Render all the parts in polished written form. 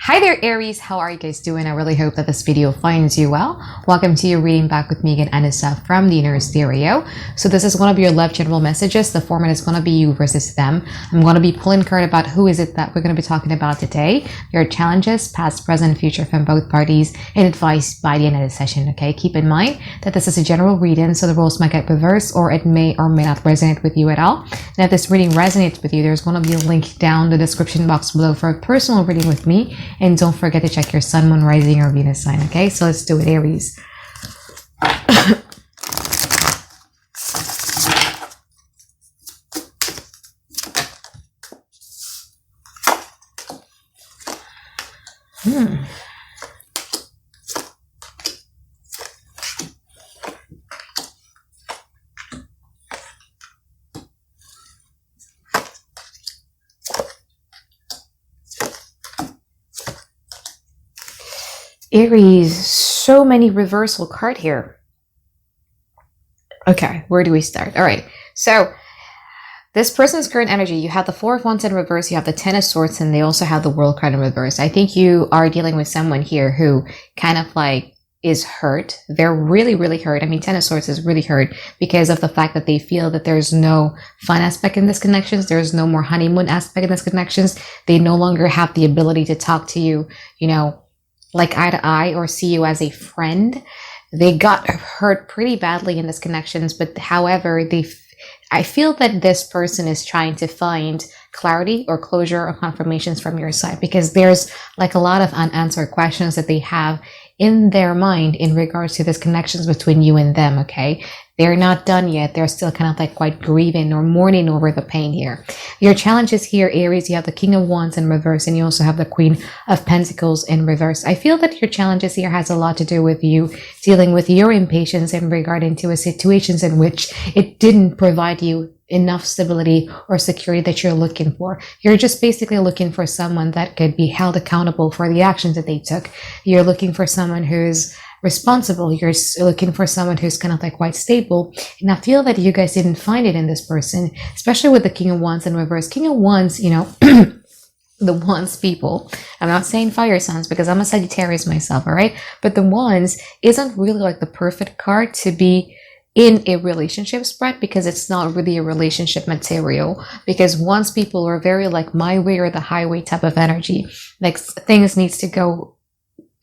Hi there, Aries. How are you guys doing? I really hope that this video finds you well. Welcome to your reading back with me again, Anisa from the Inner Stereo. So this is one of your love general messages. The format is going to be you versus them. I'm going to be pulling card about who is it that we're going to be talking about today. Your challenges, past, present, future from both parties, and advice by the end of the session. Okay, keep in mind that this is a general reading, so the roles might get reversed or it may or may not resonate with you at all. And if this reading resonates with you, there's going to be a link down the description box below for a personal reading with me. And don't forget to check your sun, moon, rising, or Venus sign. Okay, so let's do it, Aries. Aries, so many reversal card here. Okay, where do we start? All right, so this person's current energy, you have the Four of Wands in reverse, you have the Ten of Swords, and they also have the World card in reverse. I think you are dealing with someone here who kind of like is hurt. They're really, really hurt. I mean, Ten of Swords is really hurt because of the fact that they feel that there's no fun aspect in this connections. There's no more honeymoon aspect in this connections. They no longer have the ability to talk to you, you know, like eye to eye or see you as a friend. They got hurt pretty badly in this connections, but however, I feel that this person is trying to find clarity or closure or confirmations from your side because there's like a lot of unanswered questions that they have in their mind in regards to this connections between you and them. Okay, they're not done yet. They're still kind of like quite grieving or mourning over the pain here. Your challenges here, Aries, you have the King of Wands in reverse and you also have the Queen of Pentacles in reverse. I feel that your challenges here has a lot to do with you dealing with your impatience in regarding to a situations in which it didn't provide you enough stability or security that you're looking for. You're just basically looking for someone that could be held accountable for the actions that they took. You're looking for someone who's responsible. You're looking for someone who's kind of like quite stable. And I feel that you guys didn't find it in this person, especially with the King of Wands in reverse. King of Wands, you know, the Wands people, I'm not saying fire signs because I'm a Sagittarius myself, all right? But the Wands isn't really like the perfect card to be in a relationship spread because it's not really a relationship material, because once people are very like my way or the highway type of energy, like things needs to go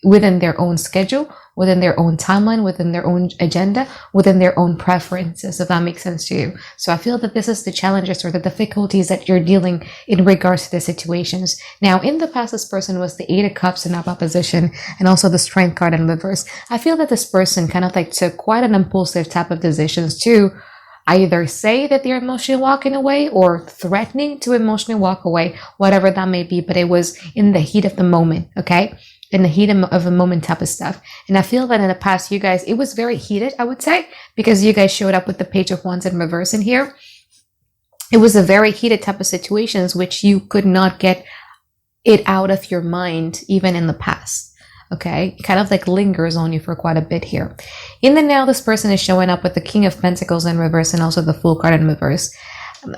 within their own schedule, within their own timeline, within their own agenda, within their own preferences, if that makes sense to you. So I feel that this is the challenges or the difficulties that you're dealing in regards to the situations. Now, in the past, this person was the Eight of Cups in opposition and also the Strength card in reverse. I feel that this person kind of like took quite an impulsive type of decisions to either say that they're emotionally walking away or threatening to emotionally walk away, whatever that may be, but it was in the heat of the moment, okay? In the heat of a moment type of stuff. And I feel that in the past, you guys, it was very heated, I would say, because you guys showed up with the Page of Wands in reverse in here. It was a very heated type of situations which you could not get it out of your mind even in the past. Okay, it kind of like lingers on you for quite a bit here. In the now, this person is showing up with the King of Pentacles in reverse and also the Fool card in reverse.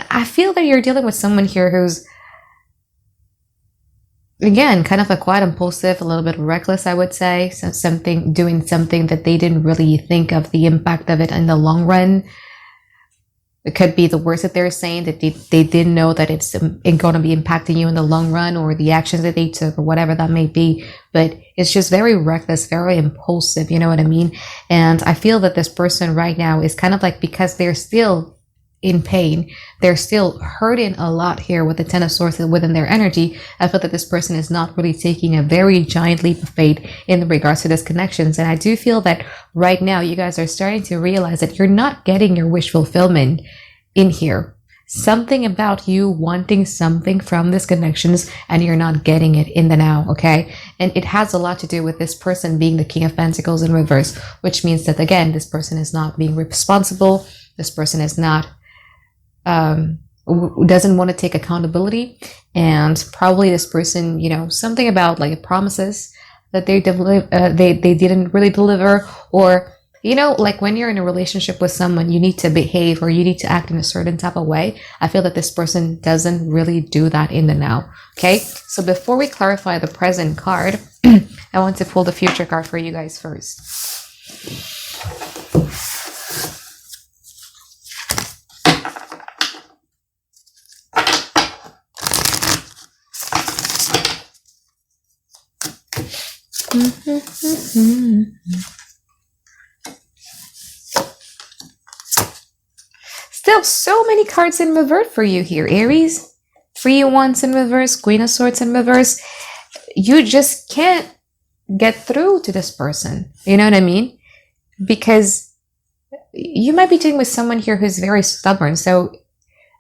I feel that you're dealing with someone here who's, again, kind of like quite impulsive, a little bit reckless, I would say. So doing something that they didn't really think of the impact of it in the long run. It could be the words that they're saying, that they didn't know that it's going to be impacting you in the long run, or the actions that they took, or whatever that may be. But it's just very reckless, very impulsive, you know what I mean? And I feel that this person right now is kind of like, because they're still in pain, they're still hurting a lot here with the Ten of Swords within their energy. I feel that this person is not really taking a very giant leap of faith in regards to this connections. And I do feel that right now you guys are starting to realize that you're not getting your wish fulfillment in here. Something about you wanting something from this connections and you're not getting it in the now, okay? And it has a lot to do with this person being the King of Pentacles in reverse, which means that, again, this person is not being responsible. This person is not doesn't want to take accountability, and probably this person, you know, something about like promises that they didn't really deliver, or you know, like when you're in a relationship with someone, you need to behave or you need to act in a certain type of way. I feel that this person doesn't really do that in the now. Okay, so before we clarify the present card, I want to pull the future card for you guys first. Still so many cards in reverse for you here, Aries. 3 wands in reverse, Queen of Swords in reverse. You just can't get through to this person. You know what I mean? Because you might be dealing with someone here who's very stubborn. So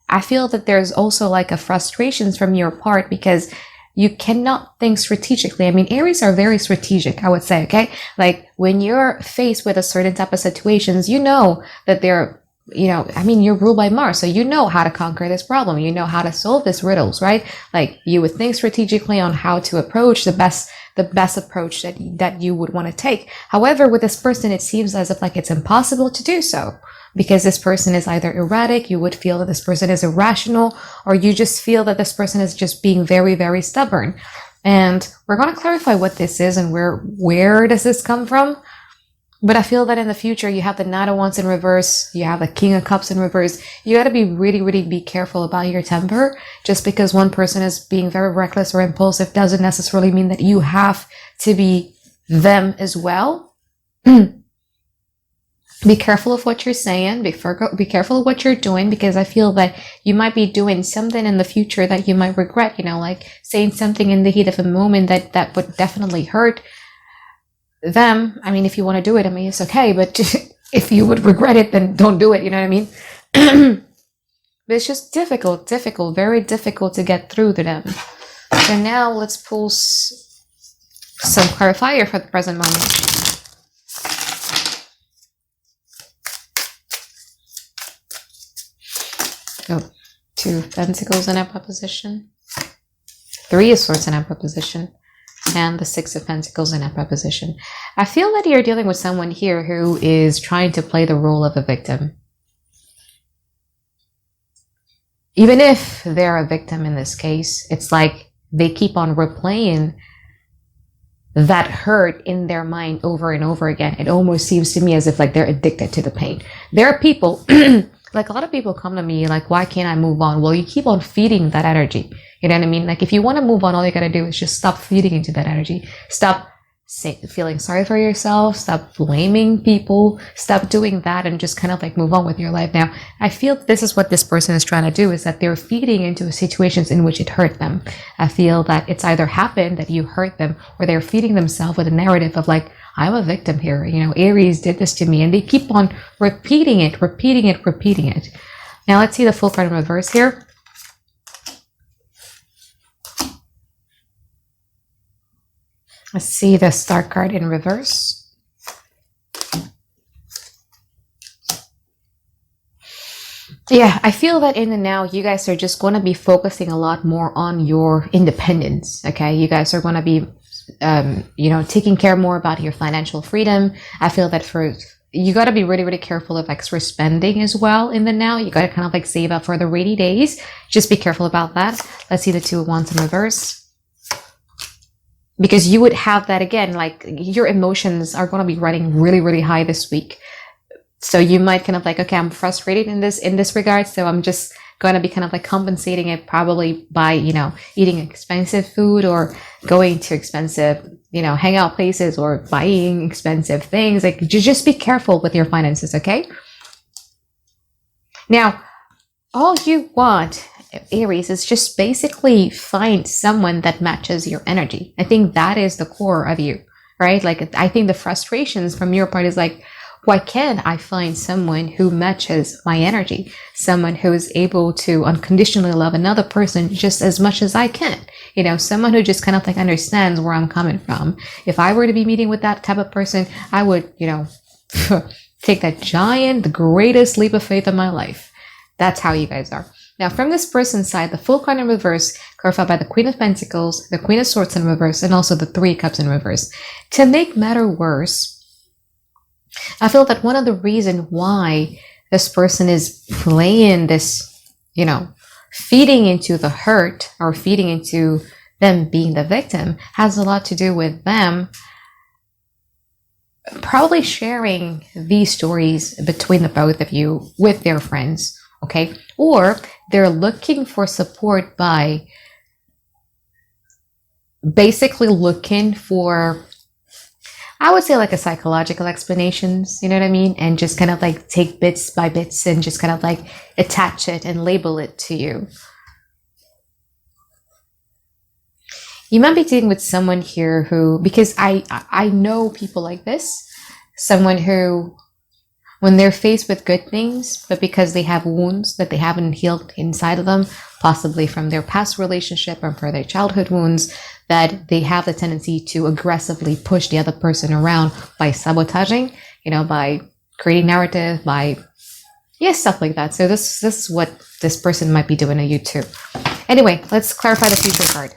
I feel that there's also like a frustrations from your part because you cannot think strategically. I mean, Aries are very strategic, I would say, okay? Like when you're faced with a certain type of situations, you know that they're, you know, I mean, you're ruled by Mars, so you know how to conquer this problem. You know how to solve these riddles, right? Like you would think strategically on how to approach the best approach that you would want to take. However, with this person, it seems as if like it's impossible to do so because this person is either erratic, you would feel that this person is irrational, or you just feel that this person is just being very, very stubborn. And we're going to clarify what this is and where does this come from. But I feel that in the future, you have the Knight of Wands in reverse, you have the King of Cups in reverse. You got to be really, really be careful about your temper. Just because one person is being very reckless or impulsive doesn't necessarily mean that you have to be them as well. Be careful of what you're saying. Be careful of what you're doing, because I feel that you might be doing something in the future that you might regret, you know, like saying something in the heat of a moment that would definitely hurt them. I mean, if you want to do it, I mean, it's okay, but if you would regret it, then don't do it, you know what I mean? But it's just difficult, very difficult to get through to them. So now let's pull some clarifier for the present moment. Oh, 2 of Pentacles in upright position, 3 of Swords in upright position, and the 6 of Pentacles in upright position. I feel that you're dealing with someone here who is trying to play the role of a victim. Even if they're a victim in this case, it's like they keep on replaying that hurt in their mind over and over again. It almost seems to me as if like they're addicted to the pain. There are people like a lot of people come to me like, why can't I move on? Well, you keep on feeding that energy. You know what I mean? Like if you want to move on, all you got to do is just stop feeding into that energy. Stop feeling sorry for yourself. Stop blaming people. Stop doing that and just kind of like move on with your life. Now, I feel this is what this person is trying to do, is that they're feeding into situations in which it hurt them. I feel that it's either happened that you hurt them, or they're feeding themselves with a narrative of like, I'm a victim here. You know, Aries did this to me, and they keep on repeating it. Now let's see the full card in reverse here. Let's see the Star card in reverse. Yeah, I feel that in the now, you guys are just going to be focusing a lot more on your independence. Okay, you guys are going to be you know, taking care more about your financial freedom. I feel that you got to be really, really careful of extra spending as well in the now. You got to kind of like save up for the rainy days. Just be careful about that. Let's see the 2 of Wands in reverse. Because you would have that again, like your emotions are going to be running really, really high this week. So you might kind of like, okay, I'm frustrated in this regard. So I'm just going to be kind of like compensating it probably by, you know, eating expensive food or going to expensive, you know, hangout places or buying expensive things. Like just be careful with your finances. Okay. Now, all you want, Aries, is just basically find someone that matches your energy. I think that is the core of you, right? Like, I think the frustrations from your part is like, why can't I find someone who matches my energy? Someone who is able to unconditionally love another person just as much as I can. You know, someone who just kind of like understands where I'm coming from. If I were to be meeting with that type of person, I would, you know, take that the greatest leap of faith in my life. That's how you guys are. Now, from this person's side, the full card in reverse, clarified by the Queen of Pentacles, the Queen of Swords in reverse, and also the 3 Cups in reverse. To make matter worse, I feel that one of the reasons why this person is playing this, feeding into the hurt or feeding into them being the victim has a lot to do with them probably sharing these stories between the both of you with their friends, okay? Or they're looking for support by basically looking for, I would say, like a psychological explanations, you know what I mean? And just kind of like take bits by bits and just kind of like attach it and label it to you. You might be dealing with someone here who, because I know people like this, someone who, when they're faced with good things, but because they have wounds that they haven't healed inside of them, possibly from their past relationship or from their childhood wounds, that they have the tendency to aggressively push the other person around by sabotaging, by creating narrative, by, stuff like that. So this is what this person might be doing to you too. Anyway, let's clarify the future card.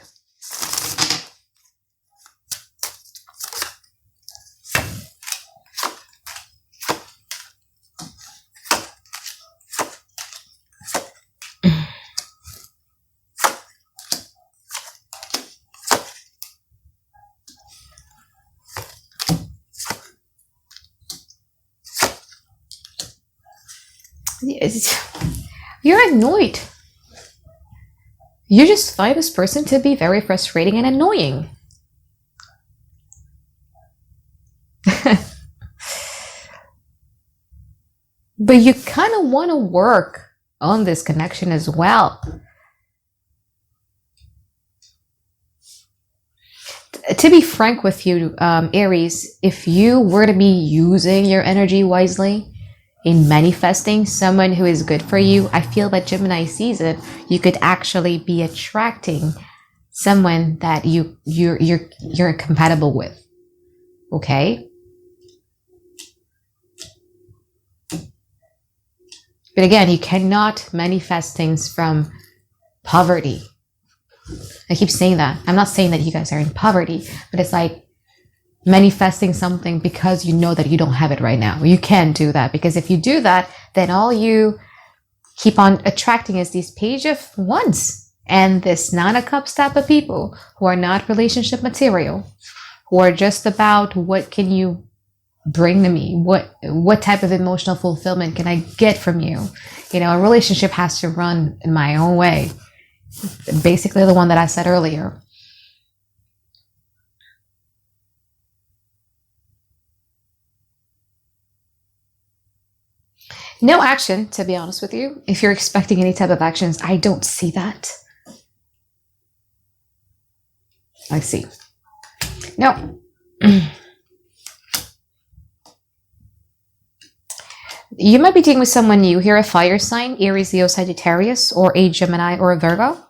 You're annoyed. You just find this person to be very frustrating and annoying. But you kind of want to work on this connection as well. To be frank with you, Aries, if you were to be using your energy wisely in manifesting someone who is good for you, I feel that Gemini season, you could actually be attracting someone that you're compatible with. Okay? But again, you cannot manifest things from poverty. I keep saying that. I'm not saying that you guys are in poverty, but it's like manifesting something because you know that you don't have it right now. You can't do that, because if you do that, then all you keep on attracting is these Page of Wands and this Nine of Cups type of people who are not relationship material, who are just about what can you bring to me? What type of emotional fulfillment can I get from you? A relationship has to run in my own way. Basically the one that I said earlier. No action, to be honest with you. If you're expecting any type of actions, I don't see that. I see. No. You might be dealing with someone new here, a fire sign, Aries, Leo, Sagittarius, or a Gemini or a Virgo.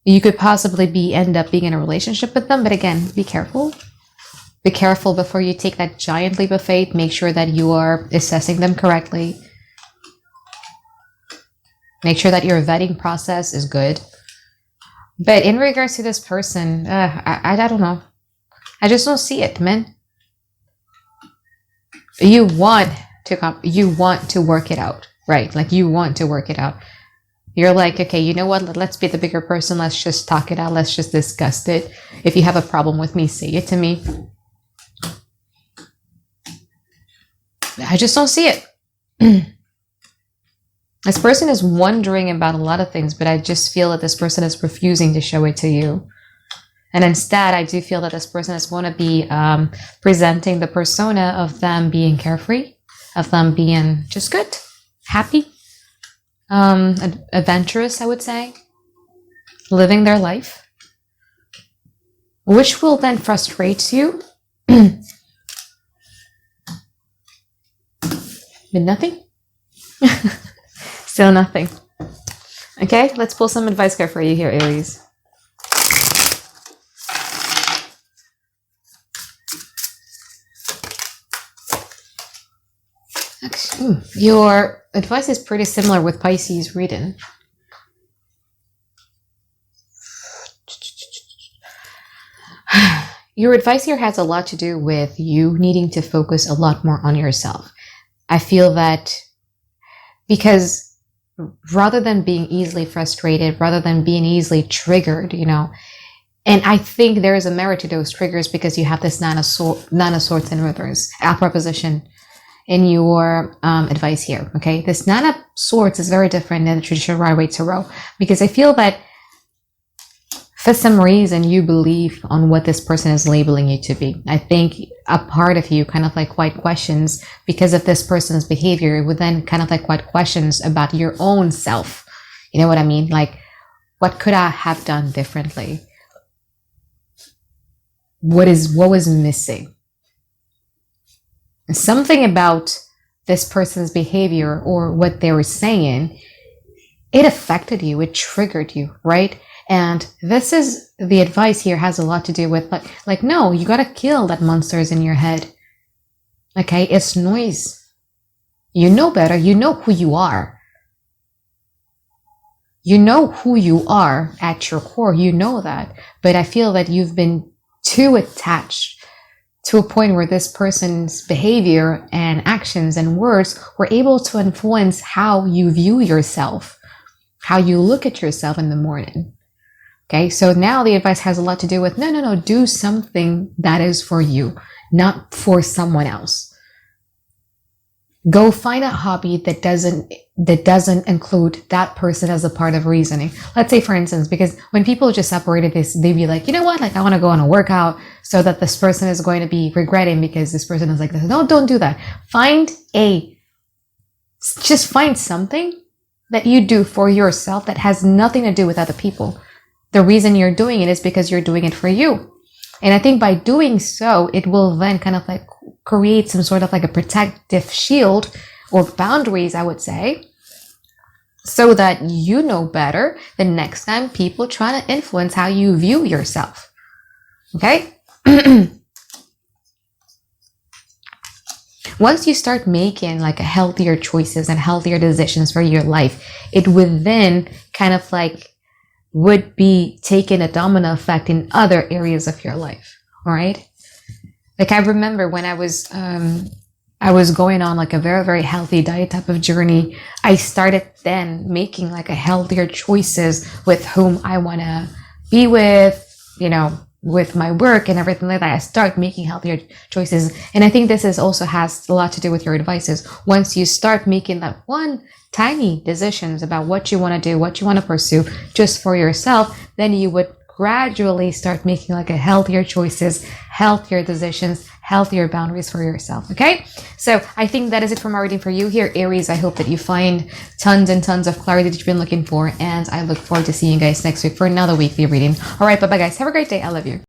You could possibly end up being in a relationship with them, but again, be careful. Be careful before you take that giant leap of faith. Make sure that you are assessing them correctly. Make sure that your vetting process is good. But in regards to this person, I don't know. I just don't see it, man. You want to work it out, right? Like you want to work it out. You're like, okay, you know what? Let's be the bigger person. Let's just talk it out. Let's just discuss it. If you have a problem with me, say it to me. I just don't see it. This person is wondering about a lot of things, but I just feel that this person is refusing to show it to you. And instead, I do feel that this person is going to be presenting the persona of them being carefree, of them being just good, happy, adventurous, I would say, living their life, which will then frustrate you. But nothing. Still nothing. Okay, let's pull some advice card for you here, Aries. Your advice is pretty similar with Pisces reading. your advice here has a lot to do with you needing to focus a lot more on yourself. I feel that because rather than being easily frustrated, rather than being easily triggered, and I think there is a merit to those triggers because you have this nine of swords in reverse, a proposition in your advice here, okay? This nine of swords is very different than the traditional Rider-Waite Tarot because I feel that for some reason you believe on what this person is labeling you to be. I think a part of you kind of like quite questions because of this person's behavior. It would then kind of like quite questions about your own self. You know what I mean? Like, what could I have done differently? What was missing? Something about this person's behavior or what they were saying, it affected you, it triggered you, right? And this is the advice here has a lot to do with like no, you gotta kill that monsters in your head. Okay, it's noise. You know better, you know who you are. You know who you are at your core, you know that. But I feel that you've been too attached to a point where this person's behavior and actions and words were able to influence how you view yourself, how you look at yourself in the morning. Okay, so now the advice has a lot to do with, no, do something that is for you, not for someone else. Go find a hobby that doesn't include that person as a part of reasoning. Let's say, for instance, because when people just separated this, they'd be like, you know what, like I want to go on a workout so that this person is going to be regretting because this person is like this. No, don't do that. Just find something that you do for yourself that has nothing to do with other people. The reason you're doing it is because you're doing it for you. And I think by doing so, it will then kind of like create some sort of like a protective shield or boundaries, I would say, so that you know better the next time people try to influence how you view yourself. Okay? Once you start making like a healthier choices and healthier decisions for your life, it would then kind of like would be taking a domino effect in other areas of your life. All right. Like I remember when I was going on like a very, very healthy diet type of journey, I started then making like a healthier choices with whom I want to be with, with my work and everything like that. I start making healthier choices. And I think this is also has a lot to do with your advices. Once you start making that one tiny decisions about what you want to do, what you want to pursue just for yourself, then you would gradually start making like a healthier choices, healthier decisions, healthier boundaries for yourself. Okay, so I think that is it from our reading for you here, Aries. I hope that you find tons and tons of clarity that you've been looking for, and I look forward to seeing you guys next week for another weekly reading. All right, bye bye guys, have a great day. I love you.